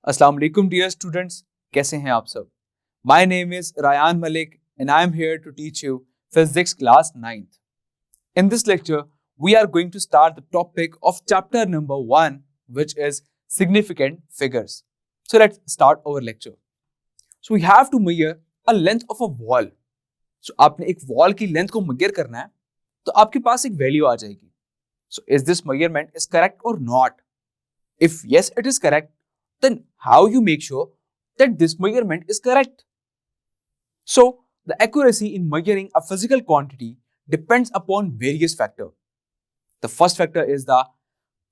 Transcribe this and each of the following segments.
अस्सलाम वालेकुम dear students, कैसे हैं आप सब। My name is Rayan Malik and I am here to teach you physics class 9th। इन दिस लेक्चर we are going to start the topic of chapter number 1, which is significant figures. So let's start our lecture. So we have to measure a length of a wall. So आपने एक wall की length को measure करना है, तो आपके पास एक value आ जाएगी. So is this measurement is correct or not? If yes, it is correct, then how you make sure that this measurement is correct? So the accuracy in measuring a physical quantity depends upon various factors. The first factor is the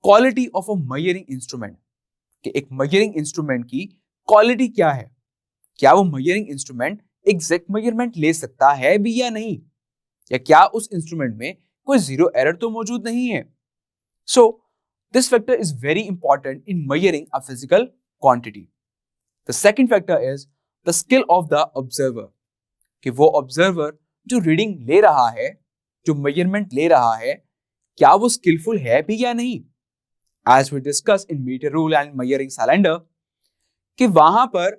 quality of a measuring instrument. कि एक measuring instrument की quality क्या है? क्या वो measuring instrument exact measurement ले सकता है भी या नहीं? या क्या उस instrument में कोई zero error तो मौजूद नहीं है? So this factor is very important in measuring a physical quantity. The second factor is the skill of the observer. कि वो observer जो reading ले रहा है, जो measurement ले रहा है, क्या वो skillful है भी या नहीं? As we discuss in meter rule and measuring cylinder, कि वहां पर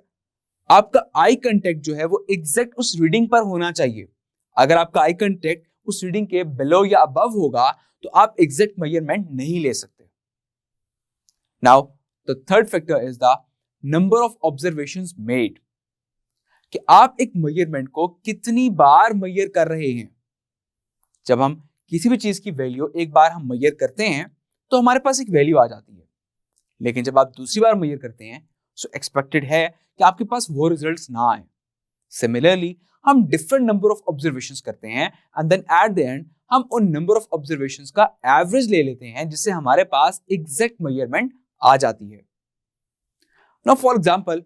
आपका आई कंटेक्ट जो है वो एग्जैक्ट उस रीडिंग पर होना चाहिए. अगर आपका आई कंटेक्ट उस रीडिंग के बिलो या अबव होगा तो आप एग्जैक्ट मेजरमेंट नहीं ले सकते. Now the third factor is the number of observations made. कि आप एक मेजरमेंट को कितनी बार मेजर कर रहे हैं. जब हम किसी भी चीज की वैल्यू एक बार हम मेजर करते हैं तो हमारे पास एक वैल्यू आ जाती है, लेकिन जब आप दूसरी बार मेजर करते हैं सो एक्सपेक्टेड है कि आपके पास वो रिजल्ट्स ना आए. सिमिलरली हम डिफरेंट नंबर ऑफ ऑब्जर्वेशंस करते हैं and then at the end हम उन नंबर ऑफ ऑब्जर्वेशंस का एवरेज ले लेते हैं जिससे हमारे पास एग्जैक्ट मेजरमेंट आ जाती है. Now for example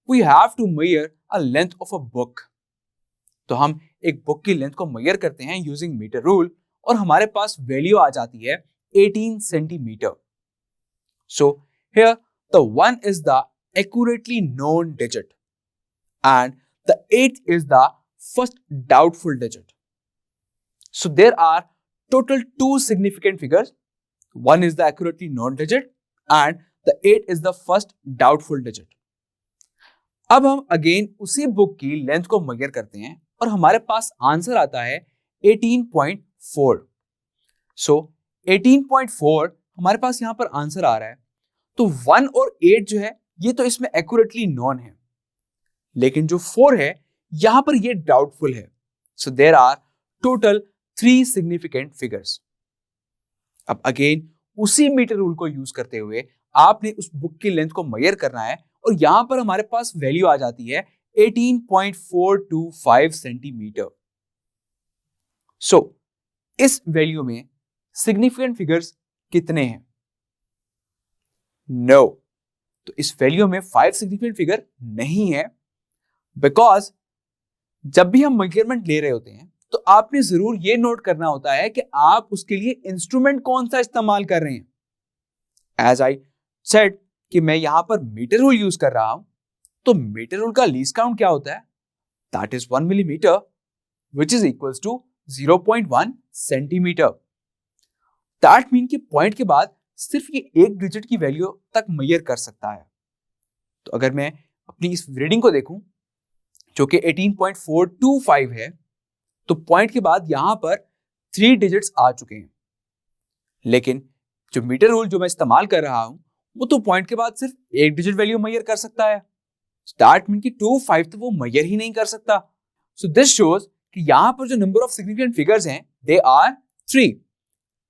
we have to measure a length of a book. तो हम एक बुक की लेंथ को मेजर करते हैं यूजिंग मीटर रूल और हमारे पास वैल्यू आ जाती है 18 centimetre. So here the 1 is the accurately known digit and the 8th is the first doubtful digit. So there are total two significant figures. One is the accurately known digit and the 8 is the first doubtful digit. अब हम again उसी book की length को major करते हैं और हमारे पास answer आता है 18.4. सो 18.4 हमारे पास यहां पर आंसर आ रहा है. तो 1 और 8 जो है ये तो इसमें एक्यूरेटली नॉन है, लेकिन जो 4 है यहां पर ये डाउटफुल है. So there are total 3 significant figures. अब अगेन उसी मीटर रूल को यूज करते हुए आपने उस बुक की लेंथ को मेजर करना है और यहां पर हमारे पास वैल्यू आ जाती है 18.425 सेंटीमीटर. सो इस वैल्यू में सिग्निफिकेंट फिगर्स कितने हैं? नो. तो इस वैल्यू में 5 सिग्निफिकेंट फिगर नहीं है, बिकॉज जब भी हम मेजरमेंट ले रहे होते हैं तो आपने जरूर ये नोट करना होता है कि आप उसके लिए इंस्ट्रूमेंट कौन सा इस्तेमाल कर रहे हैं. एज आई सेड कि मैं यहां पर मीटर रूल यूज कर रहा हूं, तो मीटर रूल का लीस्ट काउंट क्या होता है? That is 1 millimetre which is equals to 0.1 centimetre. That mean कि पॉइंट के बाद सिर्फ ये एक डिजिट की वैल्यू तक मेजर कर सकता है. तो अगर मैं अपनी इस रीडिंग को देखूं जो कि 18.425 है, तो पॉइंट के बाद यहां पर 3 डिजिट्स आ चुके हैं, लेकिन जो मीटर रूल जो मैं इस्तेमाल कर रहा हूं वो तो पॉइंट के बाद सिर्फ एक डिजिट वैल्यू मेजर कर सकता है. दैट मीन कि 25 तो वो मेजर ही नहीं कर सकता. सो दिस शोज कि यहां पर जो नंबर ऑफ सिग्निफिकेंट फिगर्स हैं they are 3,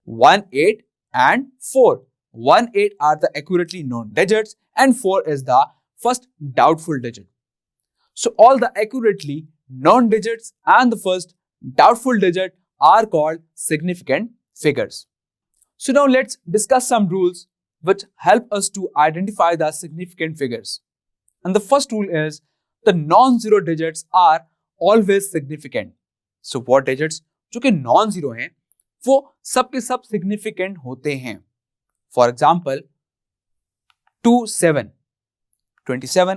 1, 8 and 4. 1, 8 are the accurately known digits and 4 is the first doubtful digit. So all the accurately known digits and the first doubtful digit are called significant figures. So now let's discuss some rules which help us to identify the significant figures. And the first rule is the non-zero digits are always significant. So what digits जो कि non-zero हैं वो सब के सब significant होते हैं. For example 27.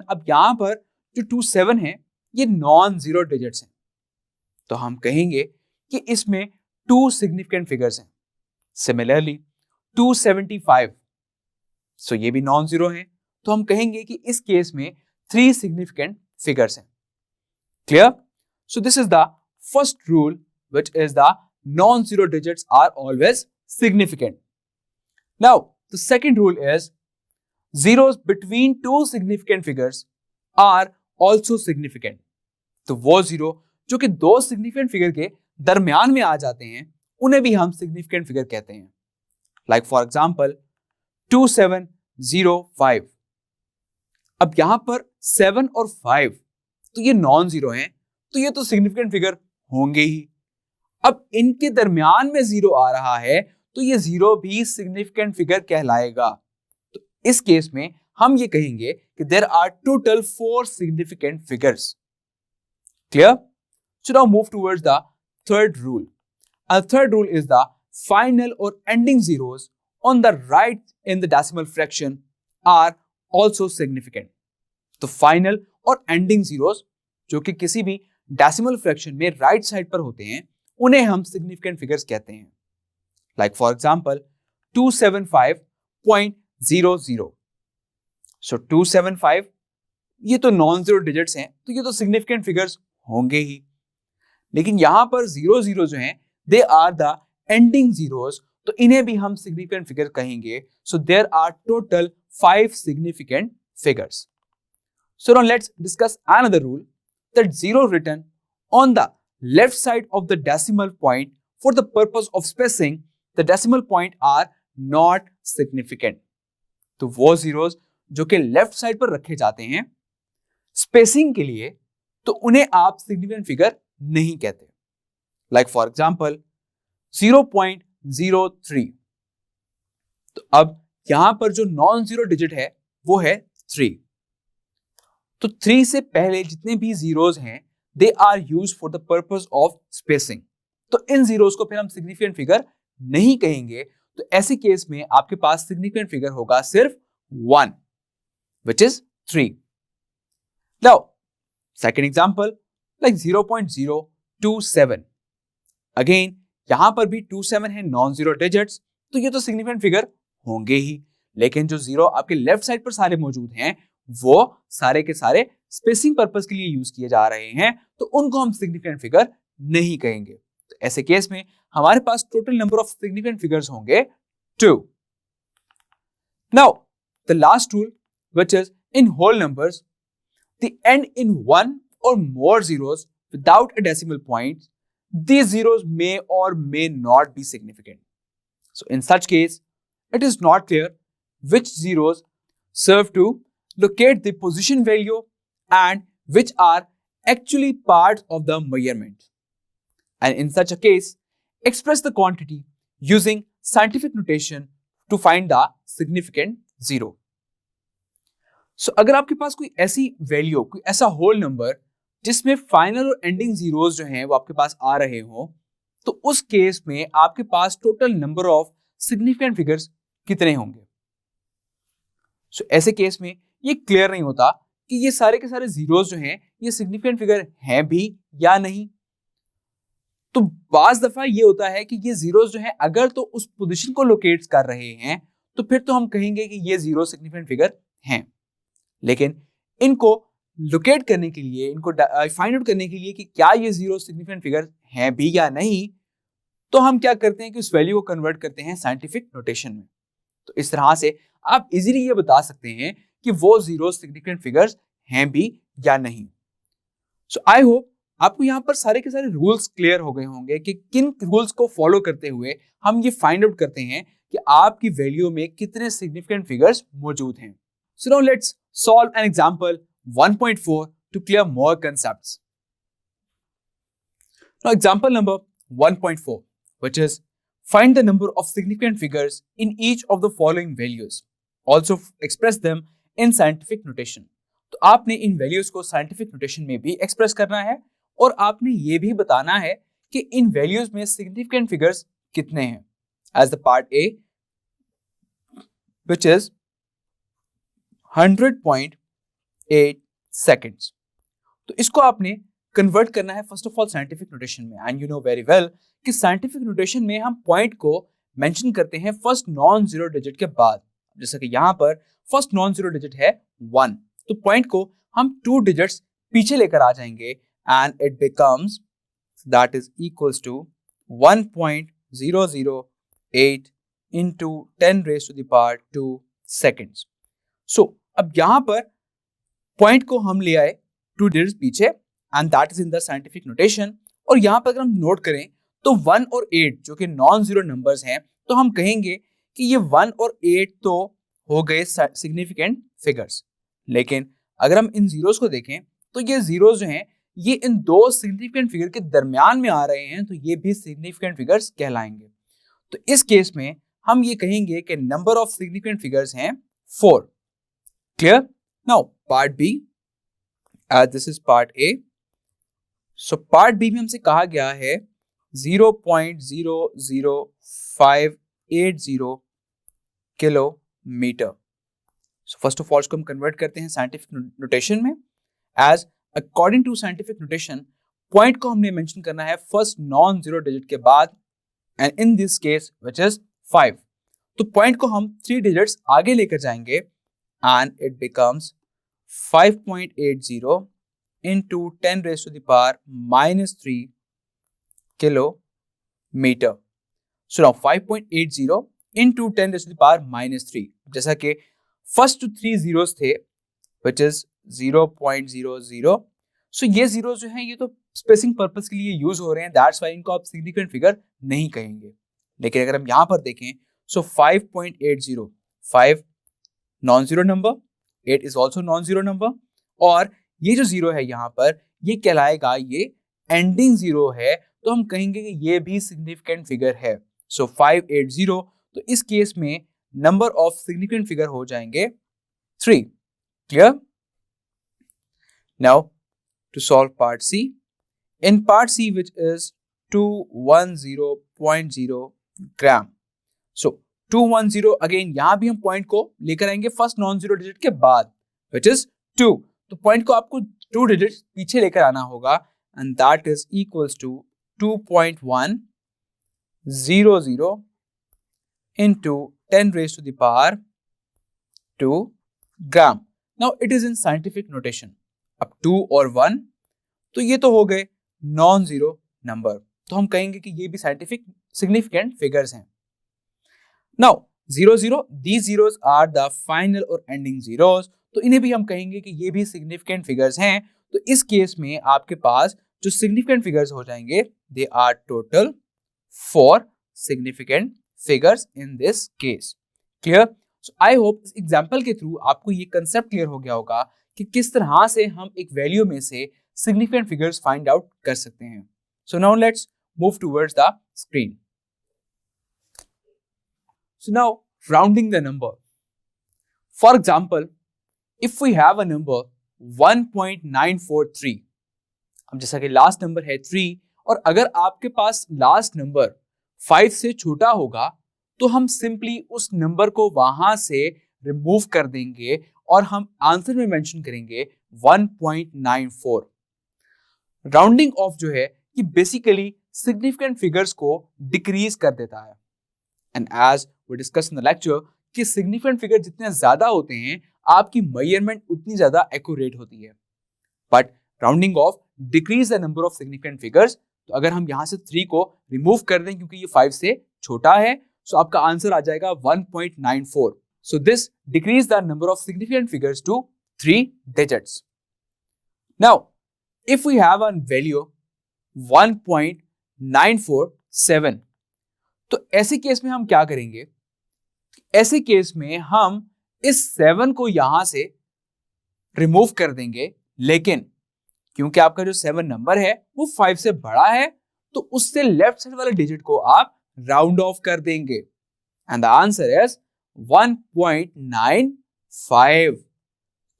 अब यहां पर जो 27 है ये नॉन जीरो डिजिट्स हैं, तो हम कहेंगे कि इसमें 2 सिग्निफिकेंट फिगर्स हैं. सिमिलरली 275, सो ये भी नॉन जीरो है, तो हम कहेंगे कि इस केस में 3 सिग्निफिकेंट फिगर्स हैं। Clear? So this is the first rule which is the non-zero digits are always significant. Now, the second rule is zeros between two significant figures are also significant. तो वो zero जो कि दो significant figure के दरमियान में आ जाते हैं उन्हें भी हम significant figure कहते हैं. Like for example 2705. अब यहां पर 7 और 5 तो ये नॉन जीरो हैं, तो ये तो सिग्निफिकेंट फिगर होंगे ही. अब इनके दरमियान में जीरो आ रहा है तो ये जीरो भी सिग्निफिकेंट फिगर कहलाएगा. तो इस केस में हम ये कहेंगे कि there are total 4 significant figures. Clear? So now move towards the third rule. A third rule is the final or ending zeros on the right in the decimal fraction are also significant. तो final और ending zeros जो कि किसी भी decimal fraction में right side पर होते हैं उन्हें हम significant figures कहते हैं. Like for example 275.00. So 275 ये तो non-zero digits हैं तो ये तो significant figures होंगे ही. लेकिन यहां पर 00 जो हैं they are the ending zeros, तो इन्हें भी हम significant figure कहेंगे. So there are total 5 significant figures. So now let's discuss another rule that zero written on the left side of the decimal point for the purpose of spacing the decimal point are not significant. तो वो zeros जो कि left side पर रखे जाते हैं spacing के लिए तो उन्हें आप significant figure नहीं कहते. Like for example 0.03. तो अब यहां पर जो नॉन जीरो डिजिट है वो है 3. तो 3 से पहले जितने भी जीरोस हैं they are used for the purpose of spacing. तो इन जीरोस को फिर हम सिग्निफिकेंट फिगर नहीं कहेंगे. तो ऐसे केस में आपके पास सिग्निफिकेंट फिगर होगा सिर्फ 1 which is 3. Now second example like 0.027. Again यहां पर भी 27 है नॉन जीरो डिजिट्स तो ये तो सिग्निफिकेंट फिगर होंगे ही. लेकिन जो जीरो आपके लेफ्ट साइड पर सारे मौजूद हैं वो सारे के सारे स्पेसिंग पर्पस के लिए यूज किए जा रहे हैं तो उनको हम सिग्निफिकेंट फिगर नहीं कहेंगे. तो ऐसे केस में हमारे पास total number of significant figures होंगे 2. Now the last rule which is in whole numbers the end in 1 or more zeros without a decimal point. These zeros may or may not be significant. So in such case, it is not clear which zeros serve to locate the position value and which are actually part of the measurement. And in such a case, express the quantity using scientific notation to find the significant zero. So अगर आपके पास कोई ऐसी value, कोई ऐसा whole number जिसमें final और ending zeros जो हैं वो आपके पास आ रहे हो तो उस केस में आपके पास total number of significant figures कितने होंगे. सो ऐसे केस में ये क्लियर नहीं होता कि ये सारे के सारे जीरोस जो हैं ये सिग्निफिकेंट फिगर हैं भी या नहीं. तो बाज दफा ये होता है कि ये जीरोस जो हैं अगर तो उस पोजीशन को लोकेट कर रहे हैं तो फिर तो हम कहेंगे कि ये जीरो सिग्निफिकेंट फिगर हैं. लेकिन इनको लोकेट करने के लिए, इनको फाइंड आउट करने के लिए कि क्या ये जीरो सिग्निफिकेंट फिगर हैं भी या नहीं, तो हम क्या करते हैं कि उस वैल्यू को कन्वर्ट करते हैं साइंटिफिक नोटेशन में. तो इस तरह से आप इजीली ये बता सकते हैं कि वो जीरो सिग्निफिकेंट फिगर्स हैं भी या नहीं. सो आई होप आपको यहाँ पर सारे के सारे रूल्स क्लियर हो गए होंगे कि किन रूल्स को फॉलो करते हुए हम ये फाइंड आउट करते हैं कि आपकी वैल्यू में कितने सिग्निफिकेंट फिगर्स मौजूद हैं. So now let's solve an example 1.4 to clear more concepts. Now example number 1.4 which is find the number of significant figures in each of the following values. Also express them in scientific notation. तो आपने इन values को scientific notation में भी express करना है और आपने ये भी बताना है कि इन वैल्यूज में सिग्निफिकेंट फिगर्स कितने हैं. As the part A which is 100.8 seconds. तो इसको आपने कन्वर्ट करना है first of all scientific notation में. And you know very well कि साइंटिफिक नोटेशन में हम पॉइंट को मेंशन करते हैं फर्स्ट नॉन जीरो डिजिट के बाद. जैसा कि यहाँ पर फर्स्ट नॉन जीरो डिजिट है 1, तो पॉइंट को हम 2 डिजिट्स पीछे लेकर आ जाएंगे and it becomes that is equals to 1.008 into 10 raised to the power 2 seconds. So, अब यहां पर पॉइंट को हम ले आए 2 डिजिट्स पीछे and that is in the scientific notation. और यहां पर अगर हम नोट करें तो 1 और 8 जो कि नॉन जीरो नंबर्स हैं, तो हम कहेंगे कि ये 1 और 8 तो हो गए सिग्निफिकेंट फिगर्स, लेकिन अगर हम इन जीरोस को देखें तो ये जीरोस जो हैं ये इन दो सिग्निफिकेंट फिगर के दरमियान में आ रहे हैं, तो ये भी सिग्निफिकेंट फिगर्स कहलाएंगे। तो इस केस में हम ये कहेंगे कि नंबर ऑफ सिग्निफिकेंट फिगर्स हैं 4। Clear? Now part B, this is part A. So part B में हमसे कहा गया है 0.00580 kilometre. So first of all इसको हम कन्वर्ट करते हैं साइंटिफिक नोटेशन में। As according to scientific notation, point को हमने मेंशन करना है फर्स्ट नॉन जीरो डिजिट के बाद, and in this case which is 5। तो पॉइंट को हम 3 डिजिट्स आगे लेकर जाएंगे and it becomes 5.80 into 10 raised to the power -3 kilometre. So now 5.80 into 10 raised to the power -3, जैसा कि फर्स्ट 3 जीरोस थे which is 0.00। सो ये जीरो जो हैं ये तो स्पेसिंग पर्पस के लिए यूज हो रहे हैं, दैट्स वाई इनको आप सिग्निफिकेंट फिगर नहीं कहेंगे। लेकिन अगर हम यहां पर देखें सो 5.80, 5 non zero number, 8 is also non zero number, और ये जो जीरो है यहां पर ये कहलाएगा, ये एंडिंग जीरो है, तो हम कहेंगे कि ये भी सिग्निफिकेंट फिगर है। सो 580, तो इस केस में नंबर ऑफ सिग्निफिकेंट फिगर हो जाएंगे 3। Clear? Now to solve part C. In part C, which is 210.0 gram. So 210 again, यहाँ भी हम पॉइंट को लेकर आएंगे फर्स्ट नॉन जीरो डिजिट के बाद which is 2। तो पॉइंट को आपको 2 डिजिट पीछे लेकर आना होगा and that is equals to 2.100 into 10 raised to the power 2 gram. Now it is in scientific notation. अब 2 और 1 तो ये तो हो गए नॉन जीरो नंबर, तो हम कहेंगे कि ये भी साइंटिफिक सिग्निफिकेंट फिगर्स हैं। Now 00, these zeros are the final और एंडिंग जीरोस, तो इन्हें भी हम कहेंगे कि ये भी सिग्निफिकेंट फिगर्स हैं। तो इस केस में आपके पास जो सिग्निफिकेंट फिगर्स हो जाएंगे, they are total 4 significant figures in this case. Clear? So I hope इस एग्जांपल के थ्रू आपको ये कंसेप्ट क्लियर हो गया होगा कि किस तरह से हम एक वैल्यू में से significant figures find out कर सकते हैं। So now let's move towards the screen. So now rounding the number. For example, if we have a number 1.943, अब जैसा कि लास्ट नंबर है 3, और अगर आपके पास लास्ट नंबर 5 से छोटा होगा तो हम सिंपली उस नंबर को वहां से रिमूव कर देंगे और हम आंसर में मेंशन करेंगे 1.94। राउंडिंग ऑफ जो है ये बेसिकली सिग्निफिकेंट फिगर्स को डिक्रीज कर देता है, and as we discuss in the lecture कि सिग्निफिकेंट फिगर जितने ज्यादा होते हैं आपकी मेजरमेंट उतनी ज्यादा एक्यूरेट होती है। But rounding off decrease the number of significant figures, तो अगर हम यहां से 3 को रिमूव कर दें क्योंकि ये 5 से छोटा है, सो आपका आंसर आ जाएगा 1.94। So this decrease the number of significant figures to 3 digits. Now if we have a value 1.947, तो ऐसे केस में हम क्या करेंगे? ऐसे केस में हम इस 7 को यहां से रिमूव कर देंगे, लेकिन क्योंकि आपका जो 7 नंबर है वो 5 से बड़ा है, तो उससे लेफ्ट साइड वाले डिजिट को आप राउंड ऑफ कर देंगे एंड द आंसर इज 1.95।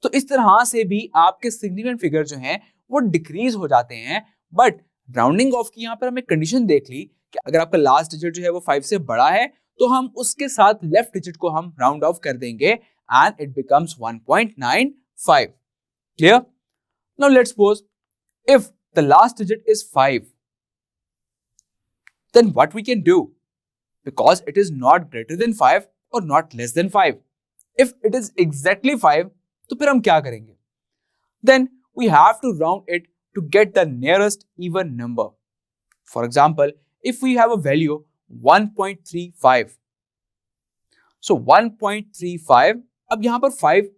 तो इस तरह से भी आपके सिग्निफिकेंट फिगर जो हैं वो डिक्रीज हो जाते हैं। बट राउंडिंग ऑफ की यहाँ पर हमें कंडीशन देख ली कि अगर आपका लास्ट डिजिट जो है वो 5 से बड़ा है तो हम उसके साथ लेफ्ट डिजिट को हम राउंड ऑफ कर देंगे and it becomes 1.95। Clear? Now let's suppose if the last digit is 5, then what we can do, because it is not greater than 5 or not less than 5, If it is exactly 5, तो फिर हम क्या करेंगे? Then we have to round it to get the nearest even number. For example, if we have a value 1.35, so 1.35, अब यहां पर 5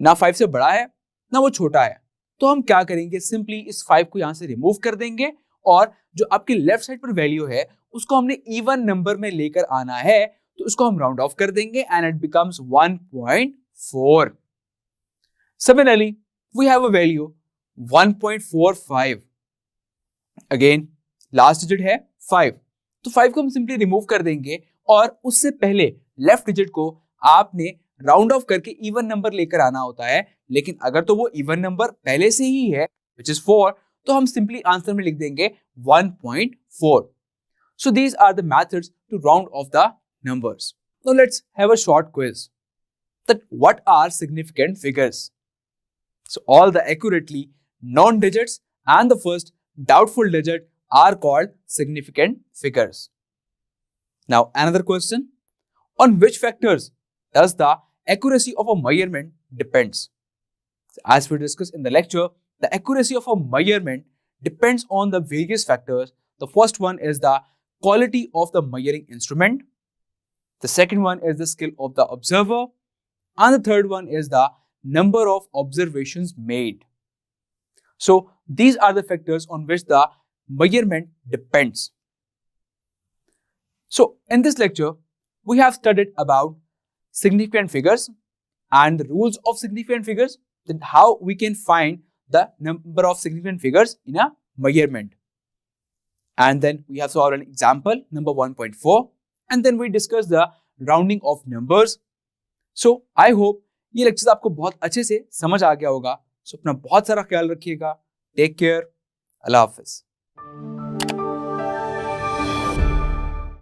ना 5 से बड़ा है ना वो छोटा है, तो हम क्या करेंगे? सिंपली इस 5 को यहां से रिमूव कर देंगे और जो आपकी लेफ्ट साइड पर वैल्यू है उसको हमने इवन नंबर में लेकर आना है, तो उसको हम राउंड ऑफ कर देंगे and it becomes 1.4. Similarly, we have a value 1.45. Again last digit है 5, तो 5 को हम सिंपली रिमूव कर देंगे और उससे पहले लेफ्ट डिजिट को आपने राउंड ऑफ करके इवन नंबर लेकर आना होता है, लेकिन अगर तो वो इवन नंबर पहले से ही है which is 4, तो हम सिंपली आंसर में लिख देंगे 1.4. So these are the methods to round off the numbers. Now let's have a short quiz. That what are significant figures? So all the accurately known digits and the first doubtful digit are called significant figures. Now another question. On which factors does the accuracy of a measurement depends? As we discussed in the lecture, the accuracy of a measurement depends on the various factors. The first one is the quality of the measuring instrument. The second one is the skill of the observer. And the third one is the number of observations made. So these are the factors on which the measurement depends. So in this lecture, we have studied about significant figures and the rules of significant figures, then how we can find the number of significant figures in a measurement. And then we have solved an example, number 1.4, and then we discussed the rounding of numbers. So I hope ये lectures आपको बहुत अच्छे से समझ आ गया होगा. सो अपना बहुत सारा ख्याल रखिएगा. Take care. अल्लाह हाफिज.